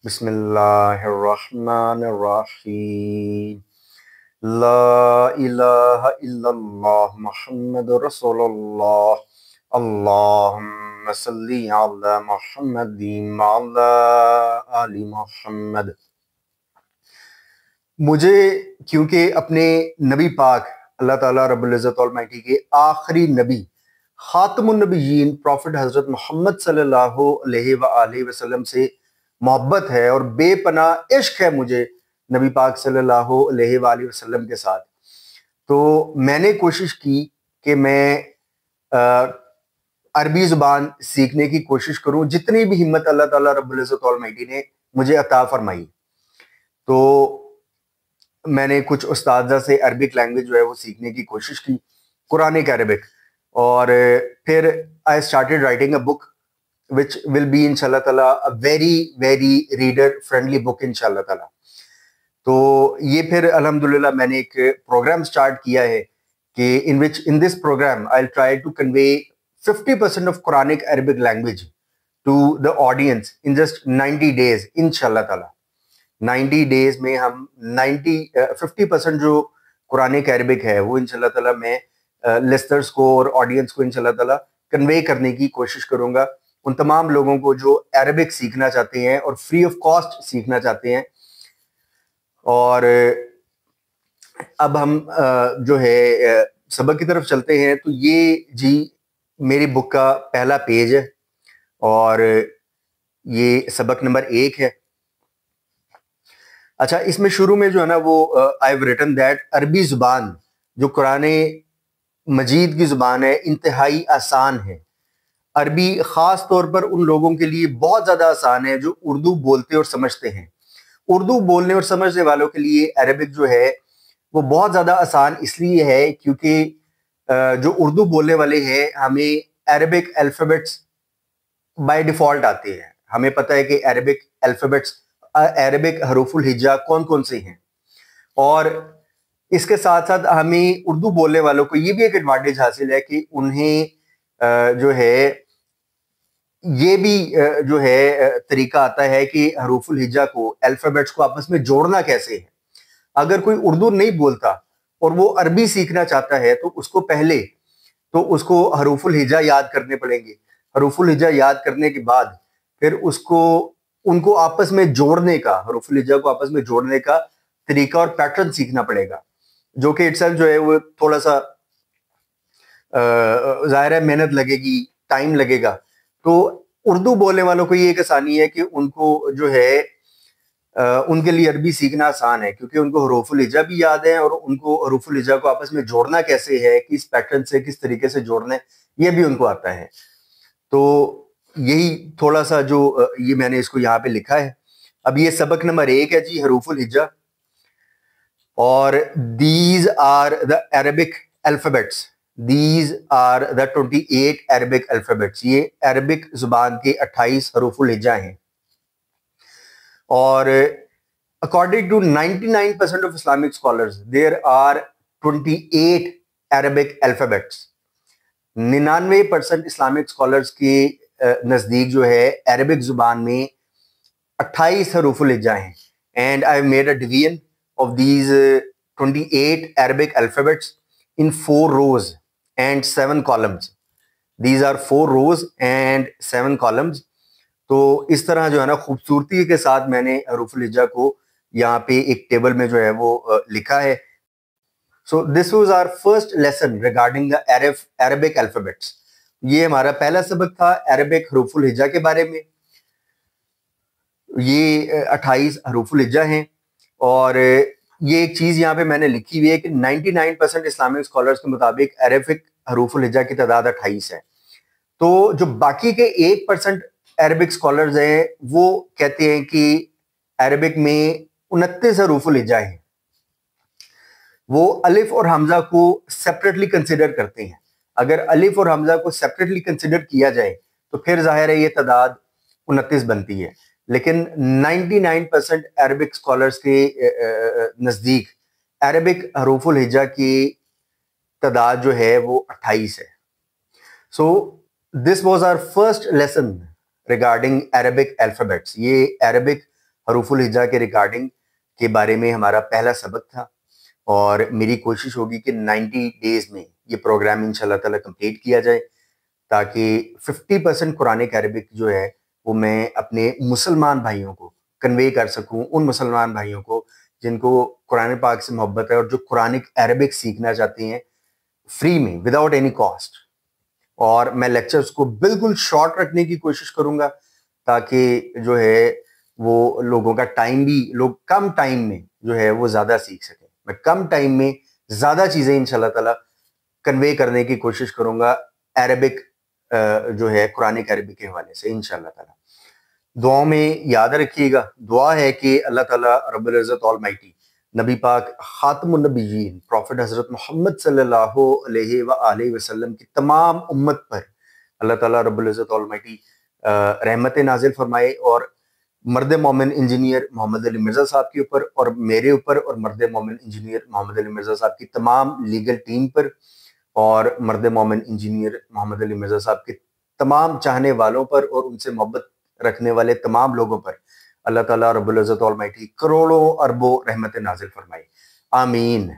بسم اللہ الرحمن الرحیم لا الہ الا اللہ محمد رسول اللہ اللہم صلی علی محمد وعلی آل محمد۔ مجھے کیونکہ اپنے نبی پاک اللہ تعالیٰ رب العزت آلمائٹی کے آخری نبی خاتم النبیین پروفٹ حضرت محمد صلی اللہ علیہ وآلہ وسلم سے محبت ہے اور بے پناہ عشق ہے مجھے نبی پاک صلی اللہ علیہ وآلہ وسلم کے ساتھ، تو میں نے کوشش کی کہ میں عربی زبان سیکھنے کی کوشش کروں، جتنی بھی ہمت اللہ تعالیٰ رب العزت آلمائٹی نے مجھے عطا فرمائی۔ تو میں نے کچھ اساتذہ سے عربک لینگویج جو ہے وہ سیکھنے کی کوشش کی، قرآنک عربک، اور پھر I started writing a book which will be انشاءاللہ تعالیٰ a very very reader friendly book انشاءاللہ تعالیٰ۔ تو یہ پھر الحمدللہ میں نے ایک پروگرام سٹارٹ کیا ہے کہ in this program I'll try to convey 50% of Quranic Arabic language to the audience in just 90 days انشاءاللہ تعالیٰ۔ 90 ڈیز میں ہم 50% جو قرآنک عربک ہے وہ انشاءاللہ تعالیٰ میں لسنرز کو اور آڈینس کو انشاءاللہ تعالیٰ کنوے کرنے کی کوشش کروں گا، ان تمام لوگوں کو جو عربک سیکھنا چاہتے ہیں اور فری آف کاسٹ سیکھنا چاہتے ہیں۔ اور اب ہم جو ہے سبق کی طرف چلتے ہیں، تو یہ جی میری بک کا پہلا پیج ہے اور یہ سبق نمبر 1 ہے۔ اچھا، اس میں شروع میں جو ہے نا وہ I've written that عربی زبان جو قرآن مجید کی زبان ہے انتہائی آسان ہے۔ عربی خاص طور پر ان لوگوں کے لیے بہت زیادہ آسان ہے جو اردو بولتے اور سمجھتے ہیں۔ اردو بولنے اور سمجھنے والوں کے لیے عربک جو ہے وہ بہت زیادہ آسان اس لیے ہے کیونکہ جو اردو بولنے والے ہیں ہمیں عربک الفابیٹس بائی ڈیفالٹ آتے ہیں، ہمیں پتہ ہے کہ عربک الفابیٹس عربک حروف الہجا کون کون سے ہیں، اور اس کے ساتھ ساتھ ہمیں اردو بولنے والوں کو یہ بھی ایک ایڈوانٹیج حاصل ہے کہ انہیں جو ہے یہ بھی جو ہے طریقہ آتا ہے کہ حروف الہجا کو الفابیٹس کو آپس میں جوڑنا کیسے ہے۔ اگر کوئی اردو نہیں بولتا اور وہ عربی سیکھنا چاہتا ہے تو اس کو پہلے تو اس کو حروف الہجا یاد کرنے پڑیں گے، حروف الہجا یاد کرنے کے بعد پھر ان کو آپس میں جوڑنے کا، حروف الہجا کو آپس میں جوڑنے کا طریقہ اور پیٹرن سیکھنا پڑے گا، جو کہ اٹسیلف جو ہے وہ تھوڑا سا ظاہر ہے محنت لگے گی، ٹائم لگے گا۔ تو اردو بولنے والوں کو یہ ایک آسانی ہے کہ ان کو جو ہے ان کے لیے عربی سیکھنا آسان ہے کیونکہ ان کو حروف الہجا بھی یاد ہیں اور ان کو حروف الہجا کو آپس میں جوڑنا کیسے ہے، کس پیٹرن سے کس طریقے سے جوڑنا ہے، یہ بھی ان کو آتا ہے۔ تو یہی تھوڑا سا جو یہ میں نے اس کو یہاں پہ لکھا ہے۔ اب یہ سبق نمبر 1 ہے جی، حروف الہجا، اور these are the Arabic alphabets. These are the 28 Arabic alphabets. یہ عربک زبان کے 28 حروف الہجا ہیں، اور according to 99% of Islamic scholars there are 28 Arabic alphabets. 99% Islamic scholars کے نزدیک جو ہے عربک زبان میں 28 حروف الہجا ہیں، and I have made a division of these 28 Arabic alphabets in 4 rows and 7 columns. These are 4 rows and 7 columns. تو اس طرح جو ہے نا خوبصورتی کے ساتھ میں نے حروف الہجا کو یہاں پہ ایک ٹیبل میں جو ہے وہ لکھا ہے۔ So this was our first lesson regarding the Arabic alphabets. یہ ہمارا پہلا سبق تھا عربک حروف الہجا کے بارے میں۔ یہ 28 حروف الہجا ہیں، اور یہ ایک چیز یہاں پہ میں نے لکھی ہوئی ہے کہ 99% اسلامک اسکالرس کے مطابق عربک حروف الہجا کی تعداد 28 ہے۔ تو جو باقی کے 1% عربک اسکالرز ہیں وہ کہتے ہیں کہ عربک میں 29 حروف الہجا ہیں، وہ الف اور حمزہ کو سیپریٹلی کنسیڈر کرتے ہیں۔ اگر الف اور حمزہ کو سیپریٹلی کنسیڈر کیا جائے تو پھر ظاہر ہے یہ تعداد 29 بنتی ہے، لیکن 99% عربک اسکالرس کے نزدیک عربک حروف الہجا کی تعداد جو ہے وہ 28 ہے۔ So this was our first lesson regarding Arabic alphabets. یہ عربک حروف الہجا کے ریکارڈنگ کے بارے میں ہمارا پہلا سبق تھا، اور میری کوشش ہوگی کہ 90 ڈیز میں یہ پروگرام انشاءاللہ تعالیٰ کمپلیٹ کیا جائے، تاکہ 50% قرآنک عربک جو ہے وہ میں اپنے مسلمان بھائیوں کو کنوے کر سکوں، ان مسلمان بھائیوں کو جن کو قرآن پاک سے محبت ہے اور جو قرآنک عربک سیکھنا چاہتے ہیں فری میں وداؤٹ اینی کاسٹ. اور میں لیکچرز کو بالکل شارٹ رکھنے کی کوشش کروں گا تاکہ جو ہے وہ لوگوں کا ٹائم بھی، لوگ کم ٹائم میں جو ہے وہ زیادہ سیکھ سکیں. میں کم ٹائم میں زیادہ چیزیں انشاءاللہ تعالیٰ کنوے کرنے کی کوشش کروں گا عربک جو ہے قرآنک عربک کے حوالے سے انشاءاللہ تعالیٰ. دعاؤں میں یاد رکھیے گا، دعا ہے کہ اللہ تعالیٰ رب العزت آل مائٹی نبی پاک خاتم النبیین پروفٹ حضرت محمد صلی اللہ علیہ وآلہ وسلم کی تمام امت پر اللہ تعالیٰ رب العزت آل مائٹی رحمت نازل فرمائے، اور مرد مومن انجینئر محمد علی مرزا صاحب کے اوپر اور میرے اوپر اور مرد مومن انجینئر محمد علی مرزا صاحب کی تمام لیگل ٹیم پر اور مرد مومن انجینئر محمد علی مرزا صاحب کے تمام چاہنے والوں پر اور ان سے محبت رکھنے والے تمام لوگوں پر اللہ تعالیٰ رب العزت آل مائٹی کروڑوں اربوں رحمت نازل فرمائے. آمین.